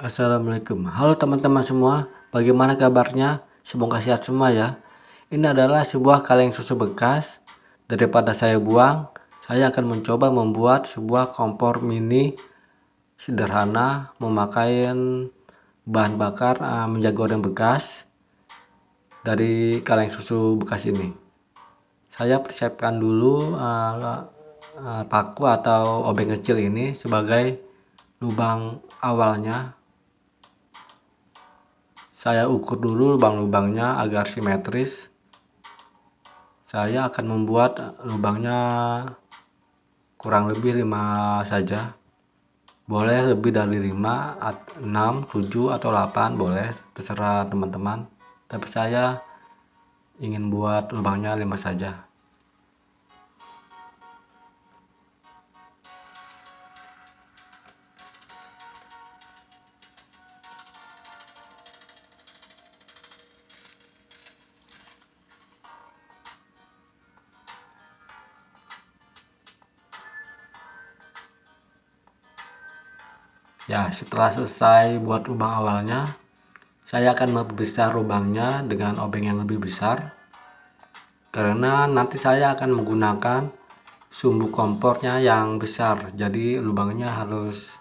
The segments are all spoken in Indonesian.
Assalamualaikum. Halo teman-teman semua, bagaimana kabarnya? Semoga sehat semua ya. Ini adalah sebuah kaleng susu bekas. Daripada saya buang, saya akan mencoba membuat sebuah kompor mini sederhana memakai bahan bakar minyak goreng bekas dari kaleng susu bekas ini. Saya persiapkan dulu paku atau obeng kecil ini sebagai lubang awalnya. Saya ukur dulu lubang-lubangnya agar simetris. Saya akan membuat lubangnya kurang lebih 5 saja. Boleh lebih dari 5, 6, 7 atau 8 boleh, terserah teman-teman. Tapi saya ingin buat lubangnya 5 saja. Ya, setelah selesai buat lubang awalnya, saya akan memperbesar lubangnya dengan obeng yang lebih besar. Karena nanti saya akan menggunakan sumbu kompornya yang besar. Jadi lubangnya harus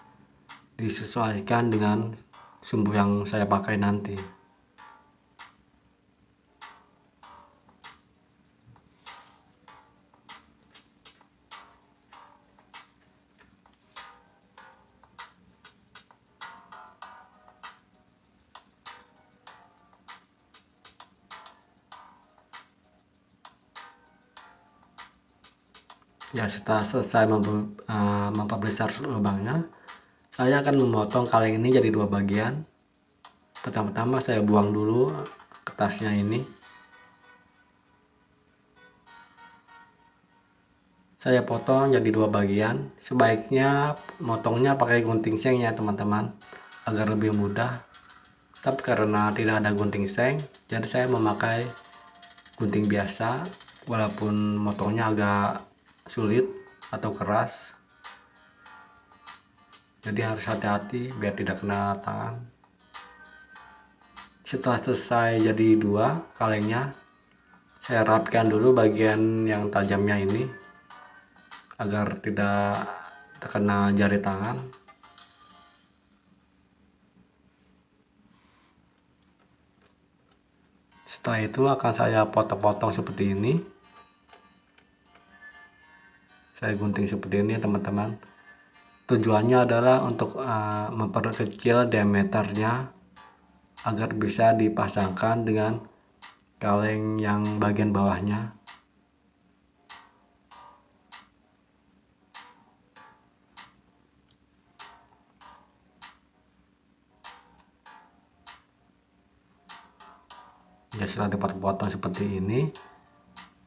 disesuaikan dengan sumbu yang saya pakai nanti. Ya, setelah selesai memperbesar lubangnya, saya akan memotong kaleng ini jadi 2 bagian. Pertama-tama saya buang dulu kertasnya ini. Saya potong jadi 2 bagian. Sebaiknya motongnya pakai gunting seng ya teman-teman, agar lebih mudah. Tapi karena tidak ada gunting seng, jadi saya memakai gunting biasa, walaupun motongnya agak sulit atau keras. Jadi harus hati-hati biar tidak kena tangan. Setelah selesai jadi 2 kalengnya, saya rapikan dulu bagian yang tajamnya ini agar tidak terkena jari tangan. Setelah itu akan saya potong-potong seperti ini. Saya gunting seperti ini teman-teman. Tujuannya adalah untuk memperkecil diameternya agar bisa dipasangkan dengan kaleng yang bagian bawahnya. Ya, setelah dipotong-potong seperti ini,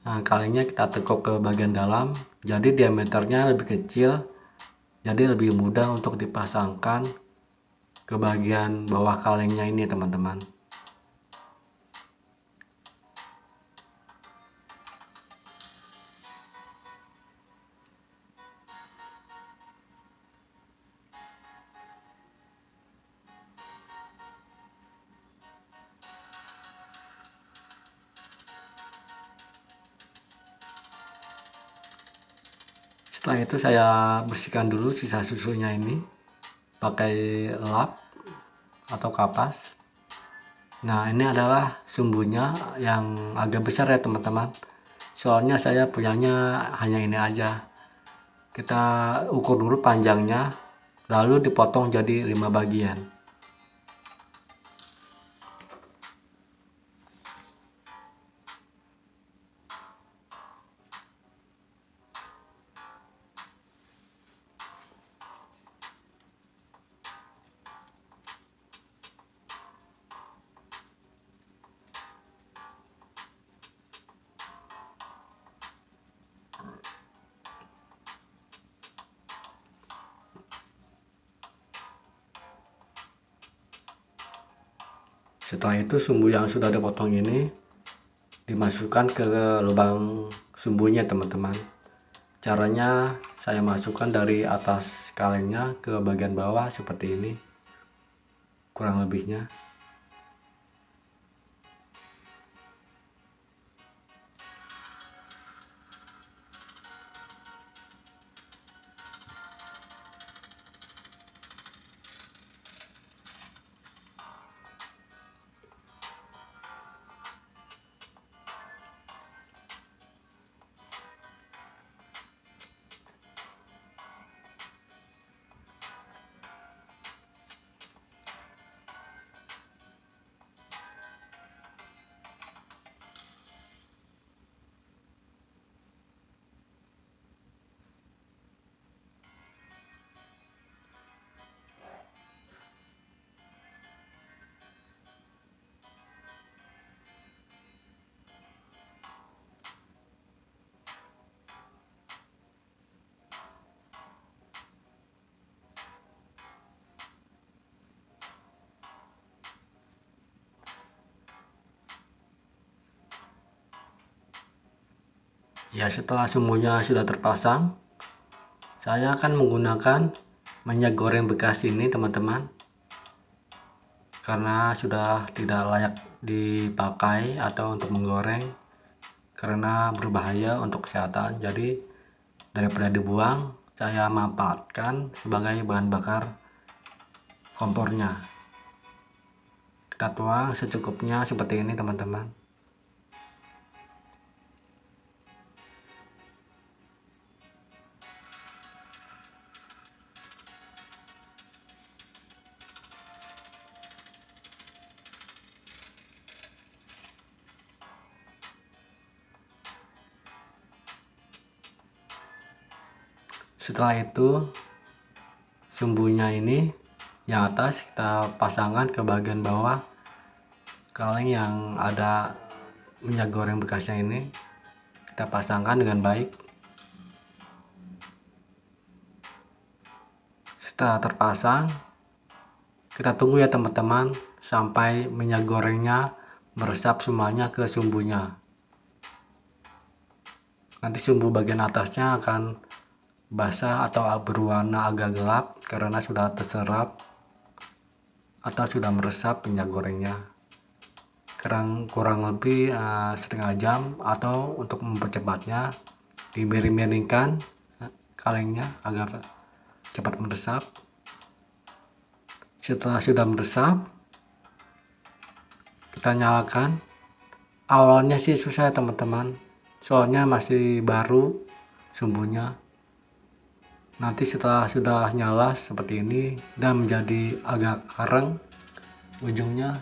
kalengnya kita tekuk ke bagian dalam, jadi diameternya lebih kecil, jadi lebih mudah untuk dipasangkan ke bagian bawah kalengnya ini teman-teman. Setelah itu saya bersihkan dulu sisa susunya ini pakai lap atau kapas. Nah, ini adalah sumbunya yang agak besar ya teman-teman. Soalnya saya punyanya hanya ini aja. Kita ukur dulu panjangnya, lalu dipotong jadi 5 bagian. Setelah itu sumbu yang sudah dipotong ini dimasukkan ke lubang sumbunya teman-teman. Caranya saya masukkan dari atas kalengnya ke bagian bawah seperti ini. kurang lebihnya. Ya, setelah semuanya sudah terpasang, saya akan menggunakan minyak goreng bekas ini teman-teman, karena sudah tidak layak dipakai atau untuk menggoreng karena berbahaya untuk kesehatan. Jadi daripada dibuang, saya manfaatkan sebagai bahan bakar kompornya. Kita tuang secukupnya seperti ini teman-teman. Setelah itu, sumbunya ini yang atas kita pasangkan ke bagian bawah kaleng yang ada minyak goreng bekasnya ini. Kita pasangkan dengan baik. Setelah terpasang, kita tunggu ya teman-teman sampai minyak gorengnya meresap semuanya ke sumbunya. Nanti sumbu bagian atasnya akan basah atau berwarna agak gelap karena sudah terserap atau sudah meresap minyak gorengnya. Kurang lebih setengah jam, atau untuk mempercepatnya dimiring-miringkan kalengnya agar cepat meresap. Setelah sudah meresap, kita nyalakan. Awalnya sih susah ya teman-teman, soalnya masih baru sumbunya. Nanti setelah sudah nyala seperti ini dan menjadi agak arang ujungnya,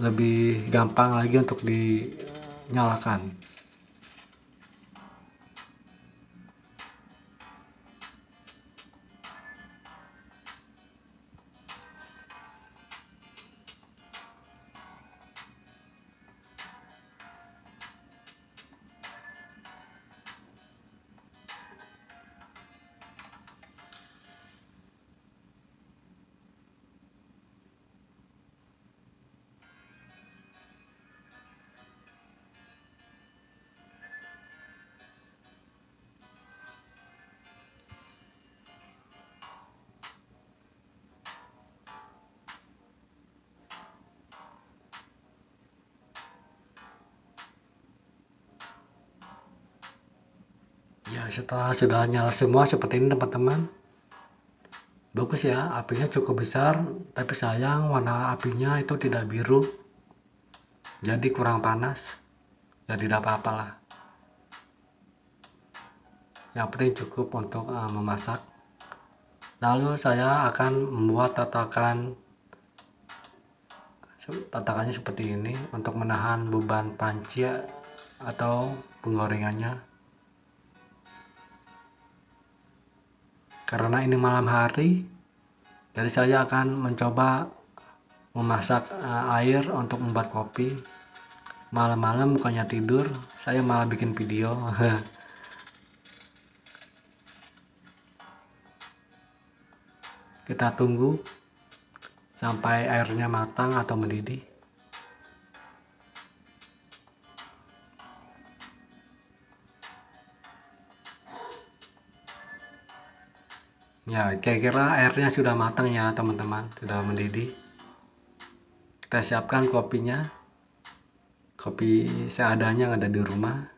lebih gampang lagi untuk dinyalakan. Ya, setelah sudah nyala semua seperti ini teman-teman, bagus ya, apinya cukup besar, tapi sayang warna apinya itu tidak biru, jadi kurang panas. Ya tidak apa-apa lah, yang penting cukup untuk memasak. Lalu saya akan membuat tatakannya seperti ini untuk menahan beban panci atau penggorengannya. Karena ini malam hari, jadi saya akan mencoba memasak air untuk membuat kopi. Malam-malam bukannya tidur, saya malah bikin video. Kita tunggu sampai airnya matang atau mendidih. Ya, kira-kira airnya sudah matang ya teman-teman, sudah mendidih. Kita siapkan kopinya, kopi seadanya yang ada di rumah.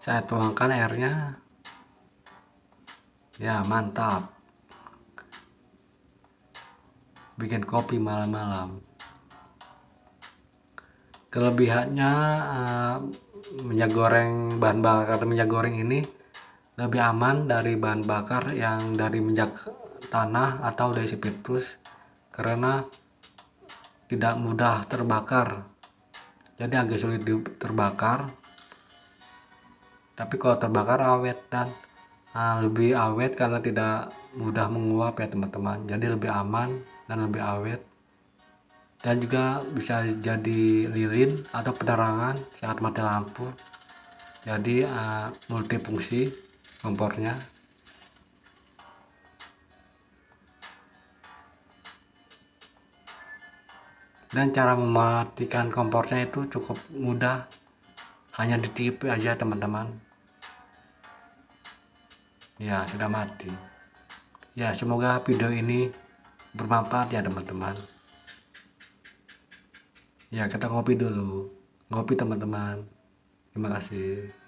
Saya tuangkan airnya. Ya, mantap. Bikin kopi malam-malam. Kelebihannya minyak goreng, bahan bakar minyak goreng ini lebih aman dari bahan bakar yang dari minyak tanah atau dari spiritus, karena tidak mudah terbakar, jadi agak sulit terbakar. Tapi kalau terbakar awet, dan lebih awet karena tidak mudah menguap ya teman-teman, jadi lebih aman dan lebih awet. Dan juga bisa jadi lilin atau penerangan saat mati lampu, jadi multifungsi kompornya. Dan cara mematikan kompornya itu cukup mudah, hanya ditiup aja teman-teman. Ya, sudah mati. Ya, semoga video ini bermanfaat ya teman-teman. Ya, kita ngopi dulu. Ngopi teman-teman. Terima kasih.